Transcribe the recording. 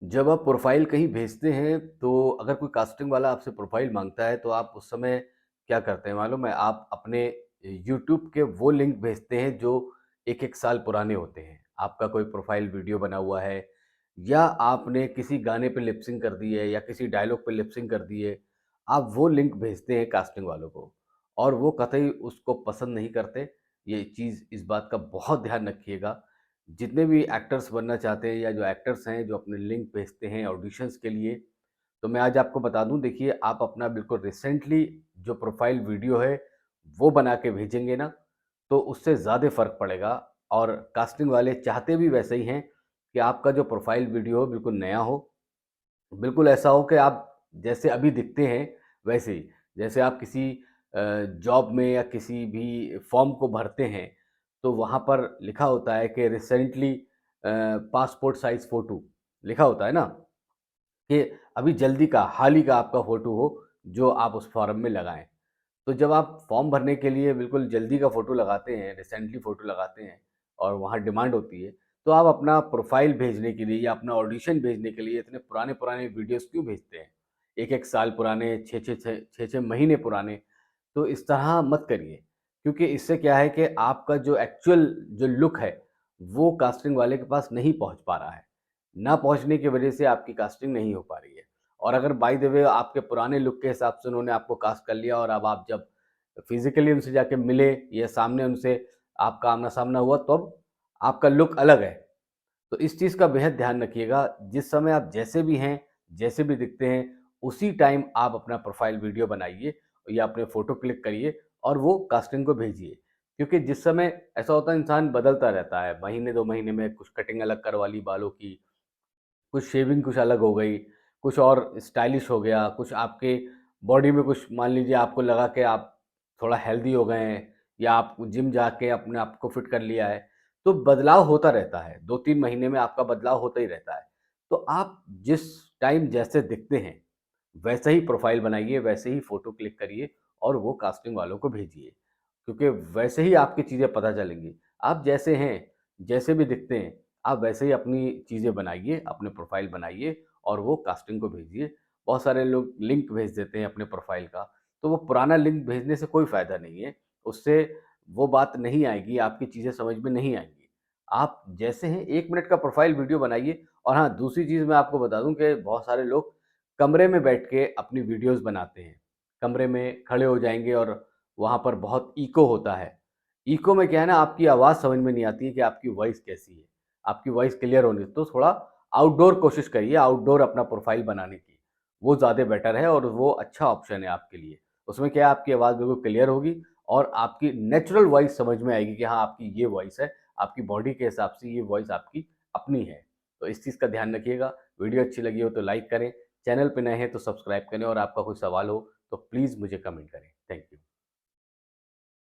जब आप प्रोफ़ाइल कहीं भेजते हैं, तो अगर कोई कास्टिंग वाला आपसे प्रोफ़ाइल माँगता है, तो आप उस समय क्या करते हैं मालूम है? आप अपने यूट्यूब के वो लिंक भेजते हैं जो 1-1 साल पुराने होते हैं। आपका कोई प्रोफ़ाइल वीडियो बना हुआ है या आपने किसी गाने पे लिप सिंक कर दी है या किसी डायलॉग पे लिप सिंक कर दी है, आप वो लिंक भेजते हैं कास्टिंग वालों को और वो कतई उसको पसंद नहीं करते। ये चीज़ इस बात का बहुत ध्यान रखिएगा। जितने भी एक्टर्स बनना चाहते हैं या जो एक्टर्स हैं जो अपने लिंक भेजते हैं ऑडिशंस के लिए, तो मैं आज आपको बता दूं, देखिए आप अपना बिल्कुल रिसेंटली जो प्रोफाइल वीडियो है वो बना के भेजेंगे ना, तो उससे ज़्यादा फ़र्क पड़ेगा। और कास्टिंग वाले चाहते भी वैसे ही हैं कि आपका जो प्रोफाइल वीडियो हो बिल्कुल नया हो, बिल्कुल ऐसा हो कि आप जैसे अभी दिखते हैं वैसे ही। जैसे आप किसी जॉब में या किसी भी फॉर्म को भरते हैं, तो वहाँ पर लिखा होता है कि रिसेंटली पासपोर्ट साइज़ फ़ोटो लिखा होता है ना, कि अभी जल्दी का, हाल ही का आपका फ़ोटो हो, जो आप उस फॉर्म में लगाएँ। तो जब आप फॉर्म भरने के लिए बिल्कुल जल्दी का फ़ोटो लगाते हैं, रिसेंटली फ़ोटो लगाते हैं और वहाँ डिमांड होती है, तो आप अपना प्रोफ़ाइल भेजने के लिए या अपना ऑडिशन भेजने के लिए इतने पुराने-पुराने वीडियोज़ क्यों भेजते हैं? 1-1 साल पुराने, 6-6 महीने पुराने, तो इस तरह मत करिए। क्योंकि इससे क्या है कि आपका जो एक्चुअल जो लुक है, वो कास्टिंग वाले के पास नहीं पहुँच पा रहा है। ना पहुँचने की वजह से आपकी कास्टिंग नहीं हो पा रही है। और अगर बाय द वे आपके पुराने लुक के हिसाब से उन्होंने आपको कास्ट कर लिया और अब आप जब फिज़िकली उनसे जाके मिले या सामने उनसे आपका आमना-सामना हुआ, तब आपका लुक अलग है। तो इस चीज़ का बेहद ध्यान रखिएगा। जिस समय आप जैसे भी हैं, जैसे भी दिखते हैं, उसी टाइम आप अपना प्रोफ़ाइल वीडियो बनाइए या अपने फ़ोटो क्लिक करिए और वो कास्टिंग को भेजिए। क्योंकि जिस समय ऐसा होता है, इंसान बदलता रहता है, महीने 2 महीने में कुछ कटिंग अलग करवा ली बालों की, कुछ शेविंग कुछ अलग हो गई, कुछ और स्टाइलिश हो गया, कुछ आपके बॉडी में कुछ मान लीजिए आपको लगा कि आप थोड़ा हेल्दी हो गए हैं या आप जिम जाके अपने आप को फिट कर लिया है, तो बदलाव होता रहता है, 2-3 महीने में आपका बदलाव होता ही रहता है। तो आप जिस टाइम जैसे दिखते हैं, वैसे ही प्रोफ़ाइल बनाइए, वैसे ही फ़ोटो क्लिक करिए और वो कास्टिंग वालों को भेजिए। क्योंकि वैसे ही आपकी चीज़ें पता चलेंगी। आप जैसे हैं, जैसे भी दिखते हैं, आप वैसे ही अपनी चीज़ें बनाइए, अपने प्रोफ़ाइल बनाइए और वो कास्टिंग को भेजिए। बहुत सारे लोग लिंक भेज देते हैं अपने प्रोफ़ाइल का, तो वो पुराना लिंक भेजने से कोई फ़ायदा नहीं है। उससे वो बात नहीं आएगी, आपकी चीज़ें समझ में नहीं आएँगी। आप जैसे हैं 1 मिनट का प्रोफ़ाइल वीडियो बनाइए। और हाँ, दूसरी चीज़ मैं आपको बता दूँ कि बहुत सारे लोग कमरे में बैठ के अपनी वीडियोज़ बनाते हैं। कमरे में खड़े हो जाएँगे और वहाँ पर बहुत इको होता है। इको में क्या है ना, आपकी आवाज़ समझ में नहीं आती है कि आपकी वॉइस कैसी है। आपकी वॉइस क्लियर होनी, तो थोड़ा आउटडोर कोशिश करिए, आउटडोर अपना प्रोफ़ाइल बनाने की। वो ज़्यादा बेटर है और वो अच्छा ऑप्शन है आपके लिए। उसमें क्या है, आपकी आवाज़ बिल्कुल क्लियर होगी और आपकी नेचुरल वॉइस समझ में आएगी कि हाँ, आपकी ये वॉइस है, आपकी बॉडी के हिसाब से ये वॉइस आपकी अपनी है। तो इस चीज़ का ध्यान रखिएगा। वीडियो अच्छी लगी हो तो लाइक करें, चैनल पे नए हैं तो सब्सक्राइब करें और आपका कोई सवाल हो तो प्लीज़ मुझे कमेंट करें। Thank you.